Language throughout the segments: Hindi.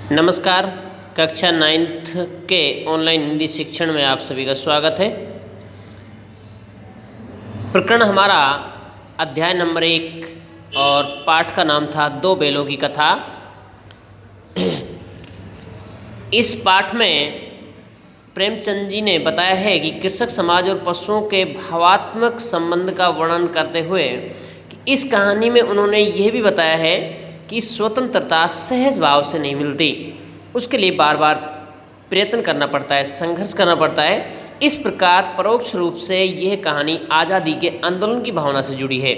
नमस्कार। कक्षा 9th के ऑनलाइन हिंदी शिक्षण में आप सभी का स्वागत है। प्रकरण हमारा अध्याय नंबर 1 और पाठ का नाम था दो बैलों की कथा। इस पाठ में प्रेमचंद जी ने बताया है कि कृषक समाज और पशुओं के भावात्मक संबंध का वर्णन करते हुए कि इस कहानी में उन्होंने यह भी बताया है कि स्वतंत्रता सहज भाव से नहीं मिलती, उसके लिए बार बार प्रयत्न करना पड़ता है, संघर्ष करना पड़ता है। इस प्रकार परोक्ष रूप से यह कहानी आज़ादी के आंदोलन की भावना से जुड़ी है।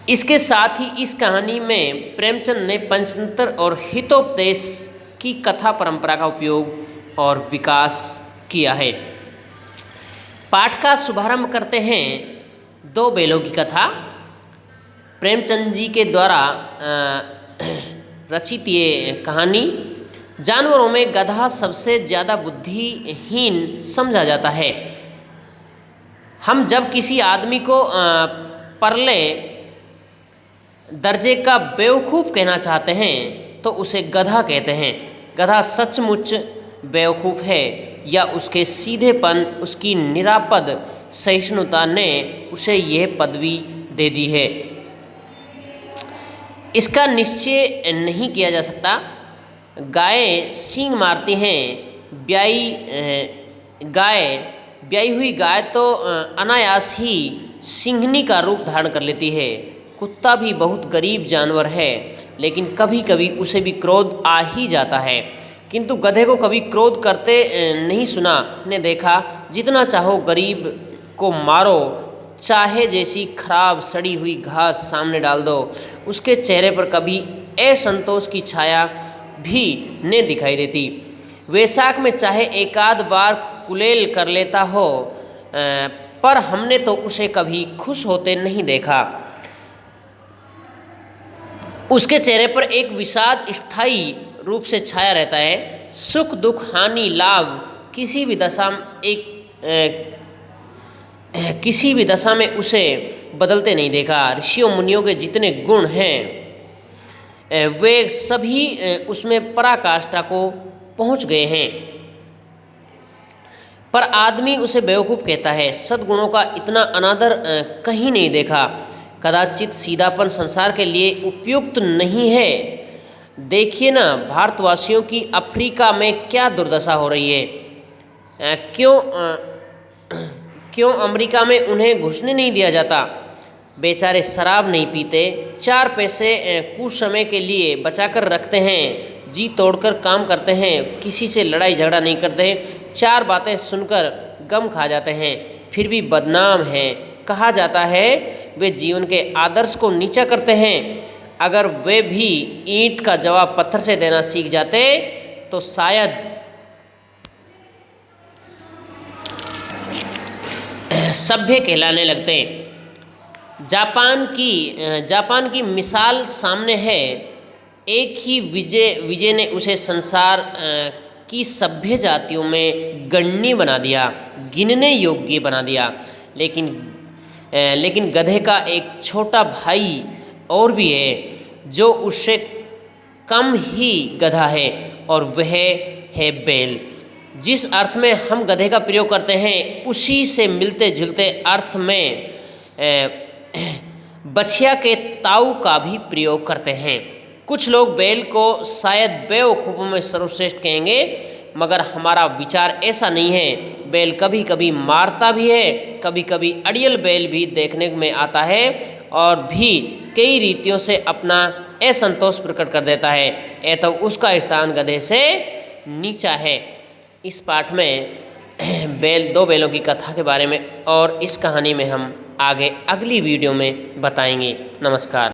इसके साथ ही इस कहानी में प्रेमचंद ने पंचतंत्र और हितोपदेश की कथा परंपरा का उपयोग और विकास किया है। पाठ का शुभारंभ करते हैं दो बैलों की कथा। प्रेमचंद जी के द्वारा रचित ये कहानी। जानवरों में गधा सबसे ज़्यादा बुद्धिहीन समझा जाता है। हम जब किसी आदमी को परले दर्जे का बेवकूफ़ कहना चाहते हैं तो उसे गधा कहते हैं। गधा सचमुच बेवकूफ़ है या उसके सीधेपन, उसकी निरापद सहिष्णुता ने उसे यह पदवी दे दी है, इसका निश्चय नहीं किया जा सकता। गायें सींग मारती हैं। ब्याई हुई गाय तो अनायास ही सिंहनी का रूप धारण कर लेती है। कुत्ता भी बहुत गरीब जानवर है, लेकिन कभी कभी उसे भी क्रोध आ ही जाता है, किंतु गधे को कभी क्रोध करते नहीं सुना ने देखा। जितना चाहो गरीब को मारो, चाहे जैसी खराब सड़ी हुई घास सामने डाल दो, उसके चेहरे पर कभी असंतोष की छाया भी न दिखाई देती। वैशाख में चाहे एकाध बार कुलेल कर लेता हो, पर हमने तो उसे कभी खुश होते नहीं देखा। उसके चेहरे पर एक विषाद स्थायी रूप से छाया रहता है। सुख दुख हानि लाभ किसी भी दशा में उसे बदलते नहीं देखा। ऋषियों मुनियों के जितने गुण हैं वे सभी उसमें पराकाष्ठा को पहुंच गए हैं, पर आदमी उसे बेवकूफ़ कहता है। सद्गुणों का इतना अनादर कहीं नहीं देखा। कदाचित सीधापन संसार के लिए उपयुक्त नहीं है। देखिए ना, भारतवासियों की अफ्रीका में क्या दुर्दशा हो रही है। क्यों अमेरिका में उन्हें घुसने नहीं दिया जाता। बेचारे शराब नहीं पीते, 4 पैसे कुछ समय के लिए बचाकर रखते हैं, जी तोड़कर काम करते हैं, किसी से लड़ाई झगड़ा नहीं करते, 4 बातें सुनकर गम खा जाते हैं, फिर भी बदनाम हैं। कहा जाता है वे जीवन के आदर्श को नीचा करते हैं। अगर वे भी ईंट का जवाब पत्थर से देना सीख जाते तो शायद सभ्य कहलाने लगते। जापान की मिसाल सामने है। एक ही विजय ने उसे संसार की सभ्य जातियों में गणनीय बना दिया, गिनने योग्य बना दिया। लेकिन गधे का एक छोटा भाई और भी है जो उससे कम ही गधा है, और वह है बैल। जिस अर्थ में हम गधे का प्रयोग करते हैं उसी से मिलते जुलते अर्थ में बछिया के ताऊ का भी प्रयोग करते हैं। कुछ लोग बैल को शायद बेवकूफ़ों में सर्वश्रेष्ठ कहेंगे, मगर हमारा विचार ऐसा नहीं है। बैल कभी कभी मारता भी है, कभी कभी अड़ियल बैल भी देखने में आता है और भी कई रीतियों से अपना असंतोष प्रकट कर देता है, तो उसका स्थान गधे से नीचा है। इस पाठ में दो बैलों की कथा के बारे में और इस कहानी में हम आगे अगली वीडियो में बताएंगे। नमस्कार।